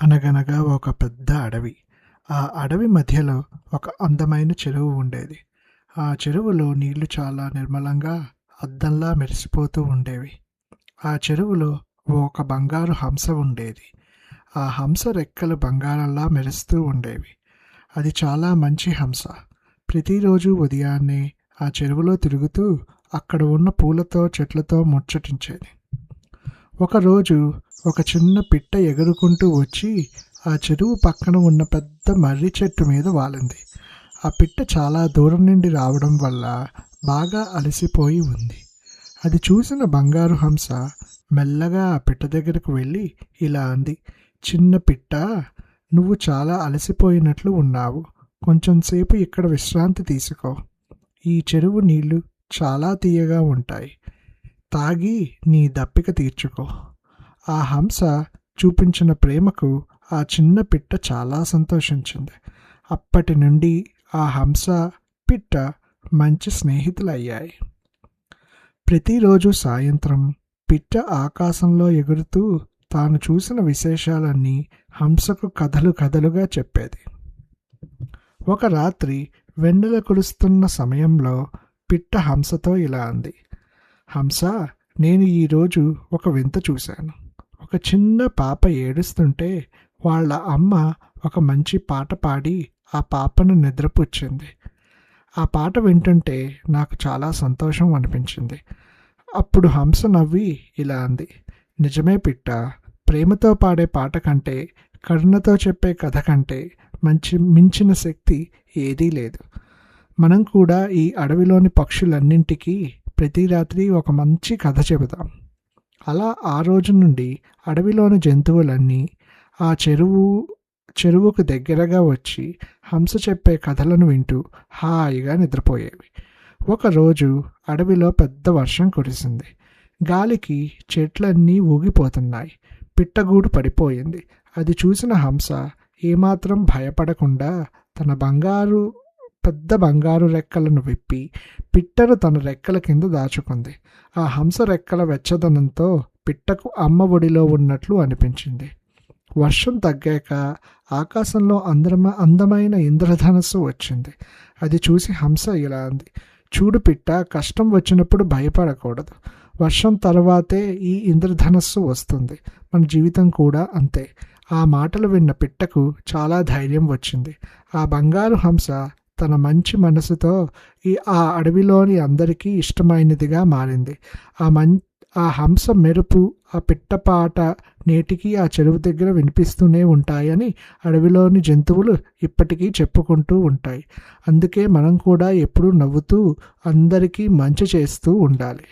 అనగనగా ఒక పెద్ద అడవి. ఆ అడవి మధ్యలో ఒక అందమైన చెరువు ఉండేది. ఆ చెరువులో నీళ్లు చాలా నిర్మలంగా అద్దంలా మెరిసిపోతూ ఉండేవి. ఆ చెరువులో ఒక బంగారు హంస ఉండేది. ఆ హంస రెక్కలు బంగారంలా మెరుస్తూ ఉండేవి. అది చాలా మంచి హంస. ప్రతిరోజు ఉదయాన్నే ఆ చెరువులో తిరుగుతూ అక్కడ ఉన్న పూలతో చెట్లతో ముచ్చటించేది. ఒకరోజు ఒక చిన్న పిట్ట ఎగురుకుంటూ వచ్చి ఆ చెరువు పక్కన ఉన్న పెద్ద మర్రి చెట్టు మీద వాలింది. ఆ పిట్ట చాలా దూరం నుండి రావడం వల్ల బాగా అలసిపోయి ఉంది. అది చూసిన బంగారు హంస మెల్లగా ఆ పిట్ట దగ్గరకు వెళ్ళి ఇలా అంది, చిన్న పిట్ట, నువ్వు చాలా అలసిపోయినట్లు ఉన్నావు. కొంచెం సేపు ఇక్కడ విశ్రాంతి తీసుకో. ఈ చెరువు నీళ్లు చాలా తీయగా ఉంటాయి. తాగి నీ దప్పిక తీర్చుకో. ఆ హంస చూపించిన ప్రేమకు ఆ చిన్న పిట్ట చాలా సంతోషించింది. అప్పటి నుండి ఆ హంస పిట్ట మంచి స్నేహితులయ్యాయి. ప్రతిరోజు సాయంత్రం పిట్ట ఆకాశంలో ఎగురుతూ తాను చూసిన విశేషాలన్నీ హంసకు కథలు కథలుగా చెప్పేది. ఒక రాత్రి వెన్నెల కురుస్తున్న సమయంలో పిట్ట హంసతో ఇలా అంది, హంస, నేను ఈరోజు ఒక వింత చూశాను. ఒక చిన్న పాప ఏడుస్తుంటే వాళ్ళ అమ్మ ఒక మంచి పాట పాడి ఆ పాపను నిద్రపుచ్చింది. ఆ పాట వింటుంటే నాకు చాలా సంతోషం అనిపించింది. అప్పుడు హంస నవ్వి ఇలా అంది, నిజమే పిట్ట, ప్రేమతో పాడే పాట కంటే, కరుణతో చెప్పే కథ కంటే మించిన శక్తి ఏదీ లేదు. మనం కూడా ఈ అడవిలోని పక్షులన్నింటికీ ప్రతి రాత్రి ఒక మంచి కథ చెబుతాం. అలా ఆ రోజు నుండి అడవిలోని జంతువులన్నీ ఆ చెరువుకు దగ్గరగా వచ్చి హంస చెప్పే కథలను వింటూ హాయిగా నిద్రపోయేవి. ఒకరోజు అడవిలో పెద్ద వర్షం కురిసింది. గాలికి చెట్లన్నీ ఊగిపోతున్నాయి. పిట్టగూడు పడిపోయింది. అది చూసిన హంస ఏమాత్రం భయపడకుండా తన పెద్ద బంగారు రెక్కలను విప్పి పిట్టను తన రెక్కల కింద దాచుకుంది. ఆ హంస రెక్కల వెచ్చదనంతో పిట్టకు అమ్మ ఒడిలో ఉన్నట్లు అనిపించింది. వర్షం తగ్గాక ఆకాశంలో అందమైన ఇంద్రధనస్సు వచ్చింది. అది చూసి హంస ఇలా అంది, చూడు పిట్ట, కష్టం వచ్చినప్పుడు భయపడకూడదు. వర్షం తర్వాతే ఈ ఇంద్రధనస్సు వస్తుంది. మన జీవితం కూడా అంతే. ఆ మాటలు విన్న పిట్టకు చాలా ధైర్యం వచ్చింది. ఆ బంగారు హంస తన మంచి మనసుతో ఆ అడవిలోని అందరికీ ఇష్టమైనదిగా మారింది. ఆ హంస మెరుపు, ఆ పిట్టపాట నేటికి ఆ చెరువు దగ్గర వినిపిస్తూనే ఉంటాయని అడవిలోని జంతువులు ఇప్పటికీ చెప్పుకుంటూ ఉంటాయి. అందుకే మనం కూడా ఎప్పుడూ నవ్వుతూ అందరికీ మంచి చేస్తూ ఉండాలి.